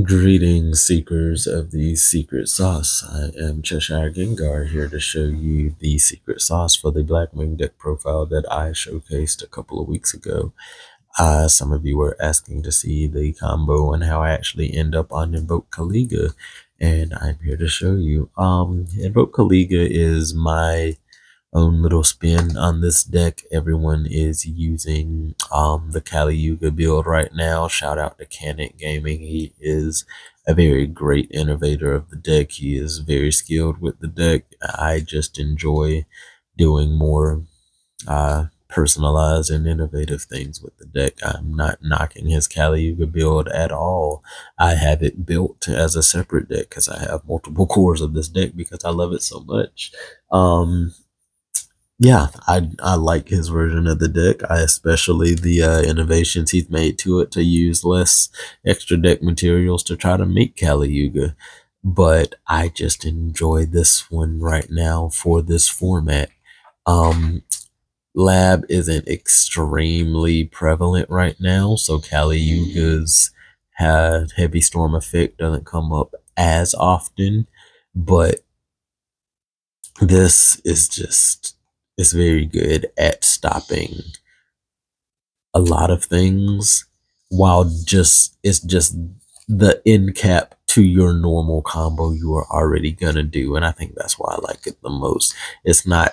Greetings, seekers of the secret sauce. I am Cheshire Gengar here to show you the secret sauce for the Blackwing deck profile that I showcased a couple of weeks ago. Some of you were asking to see the combo and how I actually end up on Invoked Caliga, and I'm here to show you. Invoked Caliga is my own little spin on this deck. Everyone is using the Caliga build right now. Shout out to Toon Gaming. He is a very great innovator of the deck. He is very skilled with the deck. I just enjoy doing more personalized and innovative things with the deck. I'm not knocking his Caliga build at all. I have it built as a separate deck because I have multiple cores of this deck because I love it so much. Yeah, I like his version of the deck. I especially the innovations he's made to it to use less extra deck materials to try to make Caliuga. But I just enjoy this one right now for this format. Lab isn't extremely prevalent right now, so Caliuga's heavy storm effect doesn't come up as often, but this is just, it's very good at stopping a lot of things while it's just the end cap to your normal combo you are already gonna do. And I think that's why I like it the most. It's not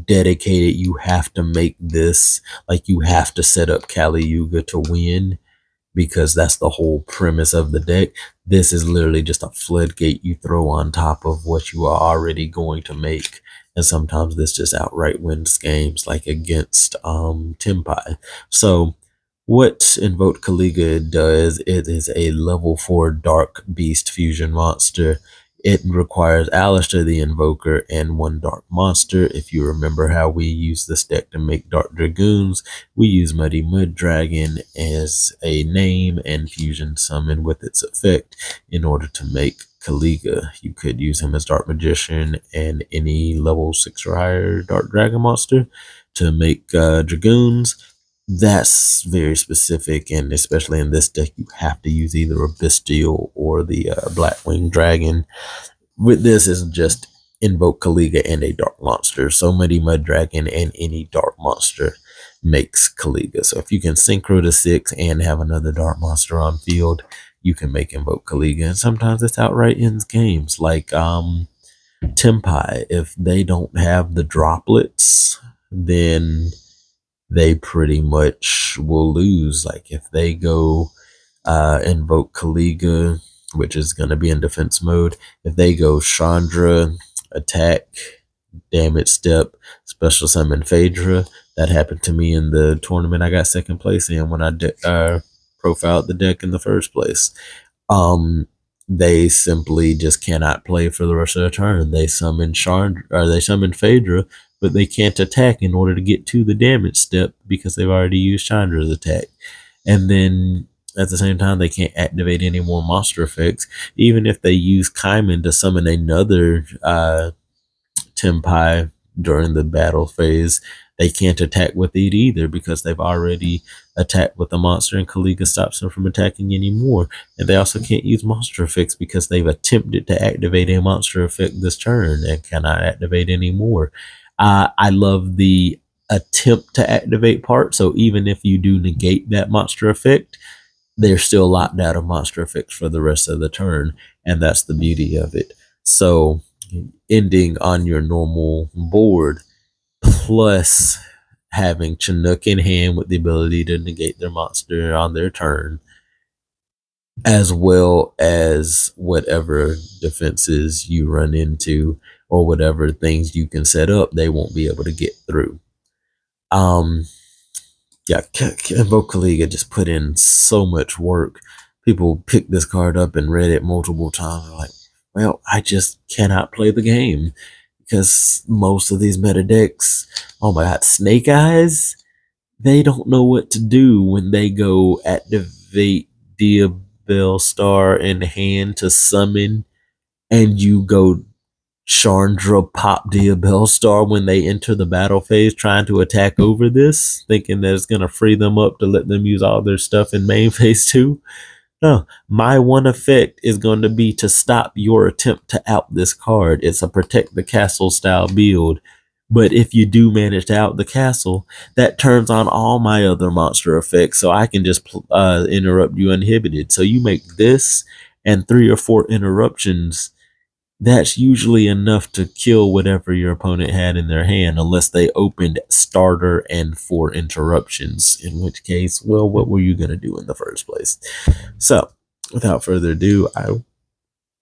dedicated, you have to make this, like you have to set up Caliuga to win, because that's the whole premise of the deck. This is literally just a floodgate you throw on top of what you are already going to make. And sometimes this just outright wins games, like against Tempai. So what Invoked Caliga does, it is a level 4 Dark Beast fusion monster. It requires Alistair the Invoker and 1 Dark Monster. If you remember how we use this deck to make Dark Dragoons, we use Muddy Mud Dragon as a name and fusion summon with its effect in order to make Caliga. You could use him as Dark Magician and any level 6 or higher Dark Dragon monster to make Dragoons. That's very specific, and especially in this deck, you have to use either a Bestial or the Blackwing Dragon. With this, is just Invoke Caliga and a Dark Monster. So Muddy Mud Dragon and any Dark Monster makes Caliga. So if you can synchro to 6 and have another Dark Monster on field, you can make Invoke Caliga. And sometimes it's outright ends games, like Tempai. If they don't have the droplets, then they pretty much will lose. Like if they go Invoke Caliga, which is going to be in defense mode, if they go Chandra, attack, damage step, special summon Phaedra, that happened to me in the tournament I got second place in when I profiled the deck in the first place. They simply just cannot play for the rest of the turn. They summon Chandra, or they summon Phaedra, but they can't attack in order to get to the damage step because they've already used Chandra's attack. And then at the same time, they can't activate any more monster effects. Even if they use Kaiman to summon another Tempai during the battle phase, they can't attack with it either because they've already attacked with the monster, and Caliga stops them from attacking anymore. And they also can't use monster effects because they've attempted to activate a monster effect this turn and cannot activate anymore. I love the attempt to activate part, so even if you do negate that monster effect, they're still locked out of monster effects for the rest of the turn, and that's the beauty of it. So ending on your normal board, plus having Chinook in hand with the ability to negate their monster on their turn, as well as whatever defenses you run into or whatever things you can set up, they won't be able to get through. Yeah, Invoke Caliga just put in so much work. People picked this card up and read it multiple times. They're like, well, I just cannot play the game because most of these meta decks, oh my god, Snake Eyes, they don't know what to do when they go activate Diabell Star in hand to summon, and you go Chandra pop Diabell Star when they enter the battle phase trying to attack over this, thinking that it's going to free them up to let them use all their stuff in main phase 2. No, my one effect is going to be to stop your attempt to out this card. It's a protect the castle style build. But if you do manage to out the castle, that turns on all my other monster effects, so I can just interrupt you uninhibited. So you make this and 3 or 4 interruptions. That's usually enough to kill whatever your opponent had in their hand, unless they opened starter and 4 interruptions, in which case, well, what were you going to do in the first place? So, without further ado, I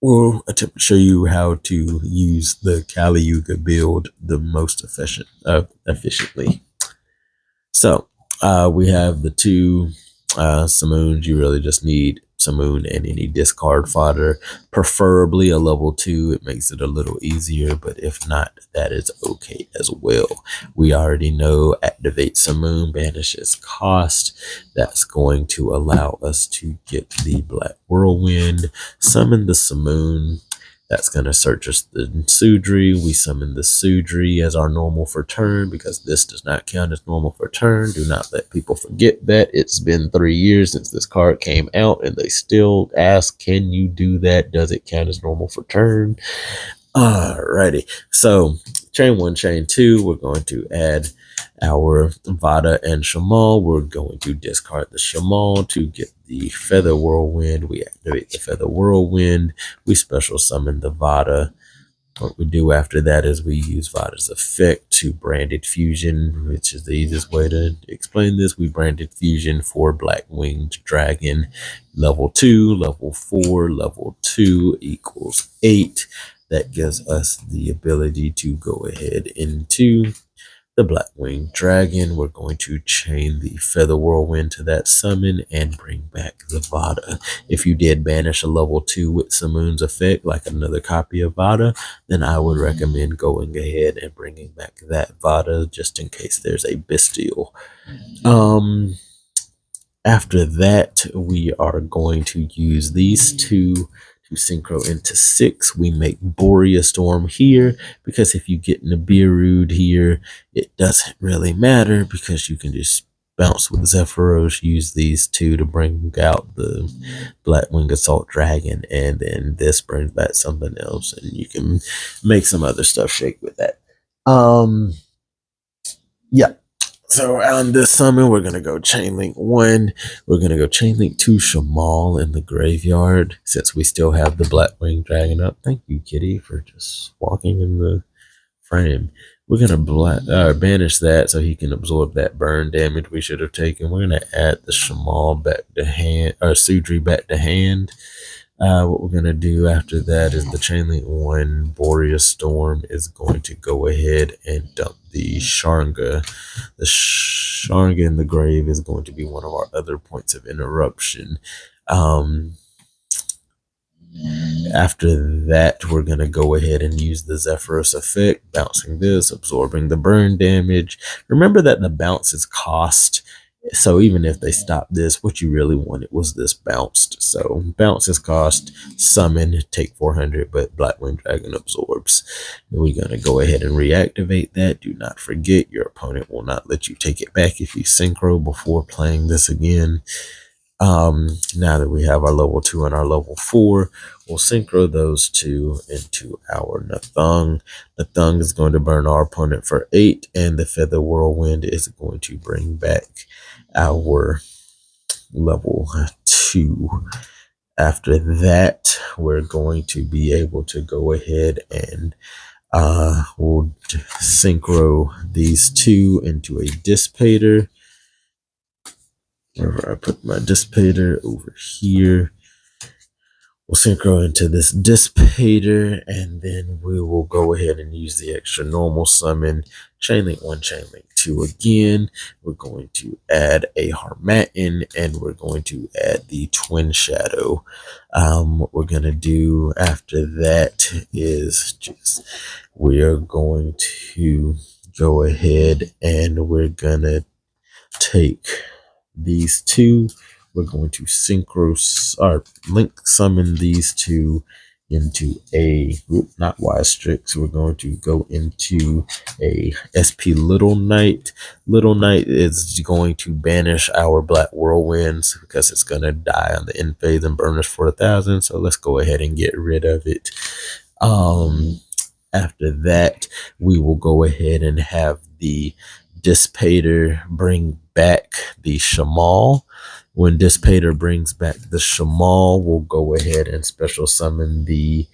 will attempt to show you how to use the Caliga build the most efficiently. So, we have the 2 simoons. You really just need simoon and any discard fodder, preferably a level 2. It makes it a little easier, but if not, that is okay as well. We already know activate simoon banishes cost. That's going to allow us to get the Black Whirlwind, summon the simoon. That's going to search us the Sudri. We summon the Sudri as our normal for turn because this does not count as normal for turn. Do not let people forget that. It's been 3 years since this card came out and they still ask, can you do that? Does it count as normal for turn? Alrighty. So chain 1, chain 2, we're going to add our Vada and Shamal. We're going to discard the Shamal to get the Feather Whirlwind. We activate the Feather Whirlwind. We special summon the Vada. What we do after that is we use Vada's effect to branded fusion, which is the easiest way to explain this. We branded fusion for Blackwing Dragon, level 2, level 4, level 2 equals 8. That gives us the ability to go ahead into the Blackwing Dragon. We're going to chain the Feather Whirlwind to that summon and bring back the Vada. If you did banish a level 2 with Simoon's effect, like another copy of Vada, then I would recommend going ahead and bringing back that Vada just in case there's a Bestial. After that, we are going to use these 2 to synchro into 6. We make Borea Storm here because if you get Nibiru'd here, it doesn't really matter because you can just bounce with Zephyros, use these 2 to bring out the Blackwing Assault Dragon, and then this brings back something else, and you can make some other stuff shake with that. Yeah. So on this summon, we're going to go Chainlink 1. We're going to go Chainlink 2 Shamal in the graveyard since we still have the Blackwing Dragon up. Thank you, Kitty, for just walking in the frame. We're going to banish that so he can absorb that burn damage we should have taken. We're going to add the Shamal back to hand, or Sudri back to hand. What we're going to do after that is the Chainlink 1 Borea Storm is going to go ahead and dump the Sharnga. The Sharnga in the grave is going to be one of our other points of interruption. After that, we're going to go ahead and use the Zephyros effect, bouncing this, absorbing the burn damage. Remember that the bounce is cost. So even if they stop this, what you really wanted was this bounced. So bounce is cost, summon, take 400, but Blackwing Dragon absorbs. We're going to go ahead and reactivate that. Do not forget, your opponent will not let you take it back if you synchro before playing this again. Now that we have our level 2 and our level 4, we'll synchro those 2 into our Nathung. Nathung is going to burn our opponent for 8, and the Feather Whirlwind is going to bring back our level 2. After that, we're going to be able to go ahead and we'll synchro these 2 into a Dissipator. Wherever I put my Dissipator, over here. We'll synchro into this Dissipator, and then we will go ahead and use the extra normal summon. Chainlink 1, Chainlink 2 again. We're going to add a Harmattan, and we're going to add the Twin Shadow. What we're going to do after that is just, we are going to go ahead and we're going to take these 2. We're going to synchro or link summon these 2 into a not wise tricks. We're going to go into a SP Little Knight. Little Knight is going to banish our Black Whirlwinds because it's going to die on the end phase and burn us for 1,000. So let's go ahead and get rid of it. After that, we will go ahead and have the Dissipator bring back the Shamal. When Dissipator brings back the Shamal, we'll go ahead and special summon the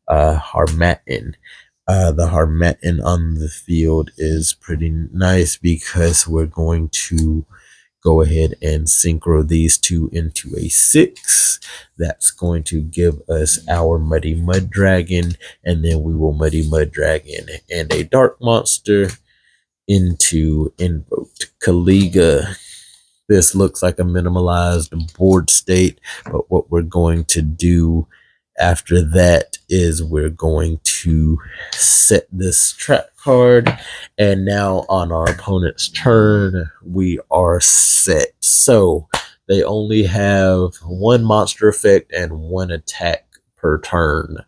Harmattan. The Harmattan on the field is pretty nice because we're going to go ahead and synchro these two into a 6. That's going to give us our Muddy Mud Dragon, and then we will Muddy Mud Dragon and a Dark Monster into Invoked Caliga. This looks like a minimalized board state, but what we're going to do after that is we're going to set this trap card, and now on our opponent's turn we are set. So they only have one monster effect and one attack per turn.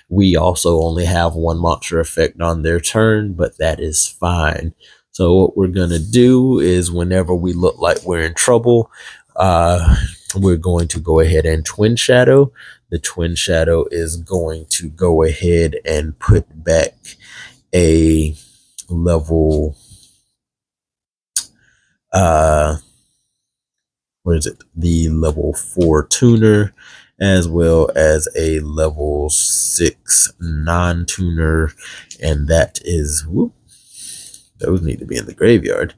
We also only have one monster effect on their turn, but that is fine. So what we're gonna do is whenever we look like we're in trouble, we're going to go ahead and Twin Shadow. The Twin Shadow is going to go ahead and put back a level, where is it? The level 4 tuner, as well as a level 6 non-tuner, and that is, whoop, those need to be in the graveyard.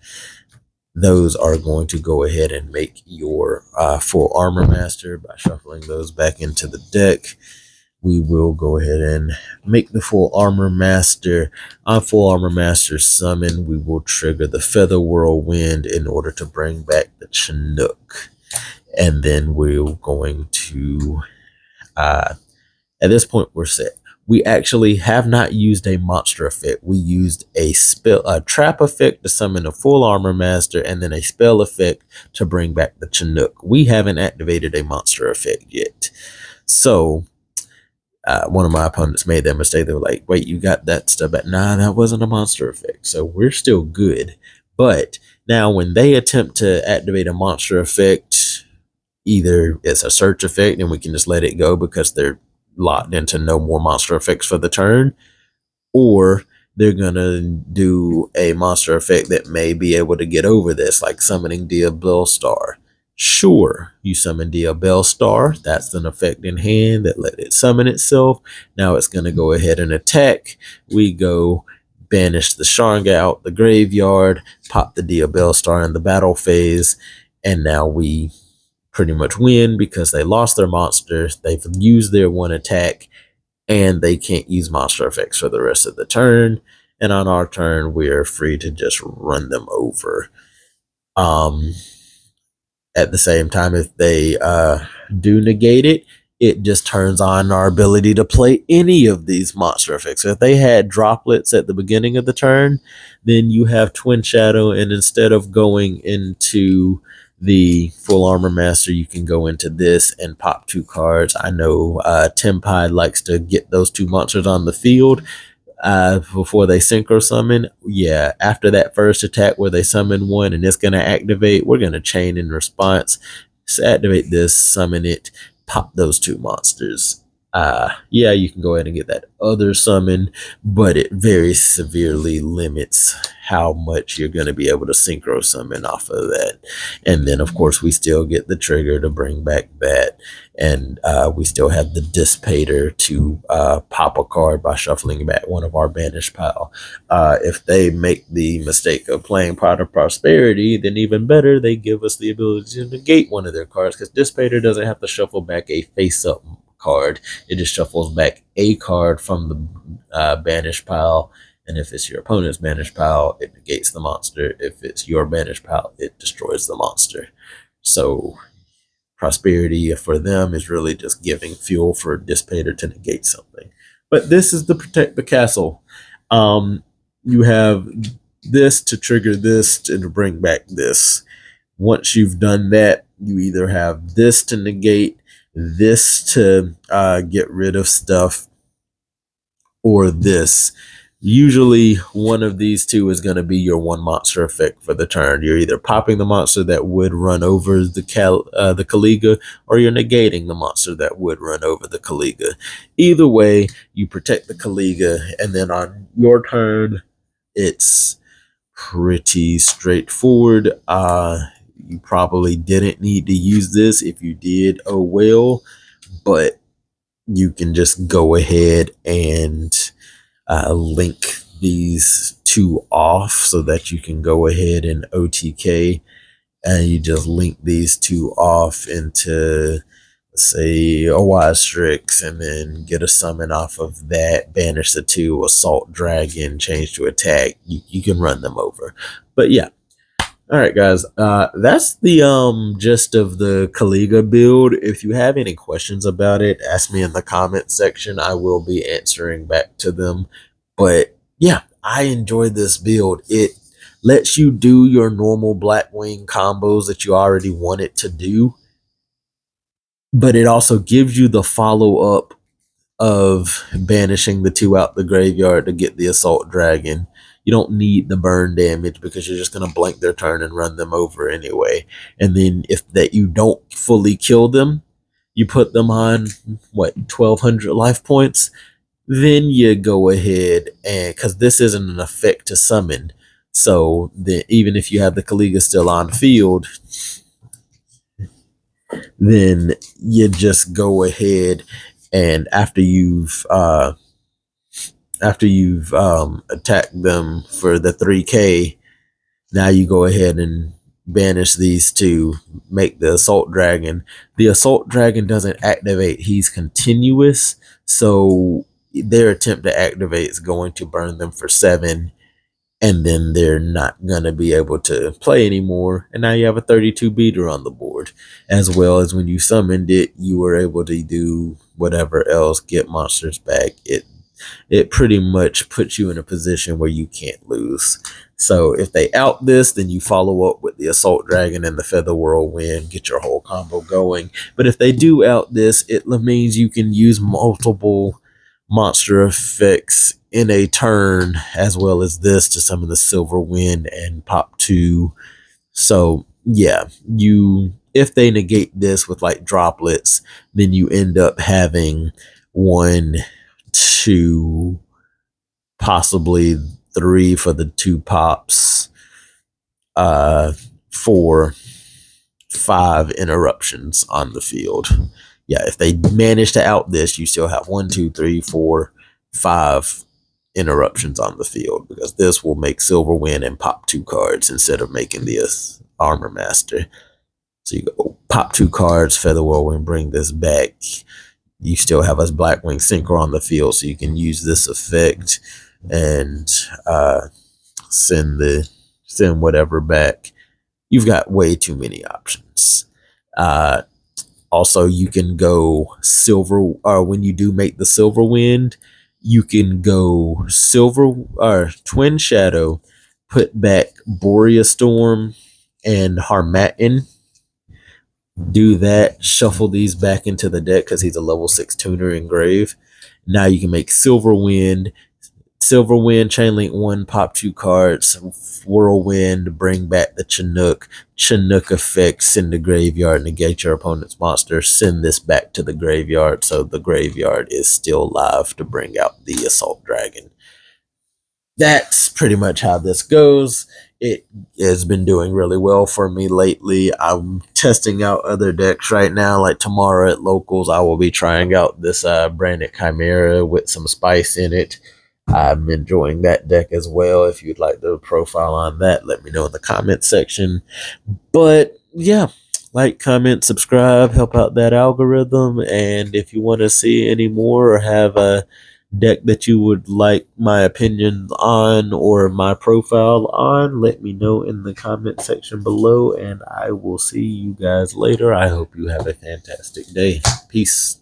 Those are going to go ahead and make your full armor master by shuffling those back into the deck. We will go ahead and make the full armor master. On full armor master summon, we will trigger the Feather Whirlwind in order to bring back the Chinook. And then we're going to, at this point, we're set. We actually have not used a monster effect. We used a trap effect to summon a full armor master, and then a spell effect to bring back the Chinook. We haven't activated a monster effect yet. So one of my opponents made that mistake. They were like, wait, you got that stuff back? Nah, that wasn't a monster effect. So we're still good. But now when they attempt to activate a monster effect, either it's a search effect and we can just let it go because they're locked into no more monster effects for the turn, or they're gonna do a monster effect that may be able to get over this, like summoning Diabell Star. Sure, you summon Diabell Star, that's an effect in hand that let it summon itself. Now it's gonna go ahead and attack. We go banish the Sharnga out the graveyard, pop the Diabell Star in the battle phase, and now we pretty much win because they lost their monsters, they've used their one attack, and they can't use monster effects for the rest of the turn. And on our turn, we're free to just run them over. At the same time, if they do negate it, it just turns on our ability to play any of these monster effects. So if they had droplets at the beginning of the turn, then you have Twin Shadow, and instead of going into the full armor master, you can go into this and pop 2 cards. I know Tempide likes to get those 2 monsters on the field before they synchro summon. Yeah, after that first attack where they summon one and it's going to activate, we're going to chain in response. So activate this, summon it, pop those 2 monsters. Yeah, you can go ahead and get that other summon, but it very severely limits how much you're going to be able to synchro summon off of that. And then, of course, we still get the trigger to bring back that. And we still have the Dissipator to pop a card by shuffling back one of our banished pile. If they make the mistake of playing Pot of Prosperity, then even better, they give us the ability to negate one of their cards, because Dissipator doesn't have to shuffle back a face-up card. It just shuffles back a card from the banished pile, and if it's your opponent's banished pile, it negates the monster. If it's your banished pile, it destroys the monster. So Prosperity for them is really just giving fuel for Dissipator to negate something. But this is the Protect the Castle. You have this to trigger this to bring back this. Once you've done that, you either have this to negate this to get rid of stuff, or this. Usually one of these two is going to be your one monster effect for the turn. You're either popping the monster that would run over the Caliga, or you're negating the monster that would run over the Caliga. Either way, you protect the Caliga, and then on your turn, it's pretty straightforward. You probably didn't need to use this. If you did, oh well, but you can just go ahead and link these two off so that you can go ahead and OTK, and you just link these two off into, say, a wise strix, and then get a summon off of that, banish the two, assault dragon, change to attack. You can run them over. But yeah. All right, guys. That's the gist of the Caliga build. If you have any questions about it, ask me in the comment section. I will be answering back to them. But yeah, I enjoyed this build. It lets you do your normal Blackwing combos that you already wanted to do, but it also gives you the follow up of banishing the two out the graveyard to get the assault dragon. You don't need the burn damage because you're just going to blank their turn and run them over anyway. And then if that you don't fully kill them, you put them on what, 1200 life points, then you go ahead, and because this isn't an effect to summon, so then even if you have the Caliga still on field, then you just go ahead, and after you've attacked them for the 3k, now you go ahead and banish these two, make the assault dragon. The assault dragon doesn't activate, he's continuous, so their attempt to activate is going to burn them for 7, and then they're not going to be able to play anymore, and now you have a 32 beater on the board. As well as when you summoned it, you were able to do whatever else, get monsters back. It pretty much puts you in a position where you can't lose. So if they out this, then you follow up with the assault dragon and the feather whirlwind, get your whole combo going. But if they do out this, it means you can use multiple monster effects in a turn, as well as this to summon the silver wind and pop 2. So yeah, if they negate this with like droplets, then you end up having 1, 2, possibly 3 for the 2 pops, 4, 5 interruptions on the field. Yeah, if they manage to out this, you still have 1, 2, 3, 4, 5 interruptions on the field, because this will make silver win and pop 2 cards instead of making the armor master. So you go pop 2 cards, feather whirlwind, bring this back. You still have us Blackwing Synchro on the field, so you can use this effect and send whatever back. You've got way too many options. Also, you can go silver, or when you do make the silver wind, you can go silver or twin shadow, put back Boreas Storm and Harmattan. Do that, shuffle these back into the deck because he's a level 6 tuner engrave. Now you can make silver wind, chain link 1, pop 2 cards, whirlwind, bring back the Chinook effect, send the graveyard, negate your opponent's monster, send this back to the graveyard, so the graveyard is still live to bring out the assault dragon. That's pretty much how this goes. It has been doing really well for me lately. I'm testing out other decks right now. Like tomorrow at locals, I will be trying out this branded Chimera with some spice in it. I'm enjoying that deck as well. If you'd like the profile on that, let me know in the comment section. But yeah, like, comment, subscribe, help out that algorithm. And if you want to see any more or have a deck that you would like my opinion on or my profile on, let me know in the comment section below, and I will see you guys later. I hope you have a fantastic day. Peace.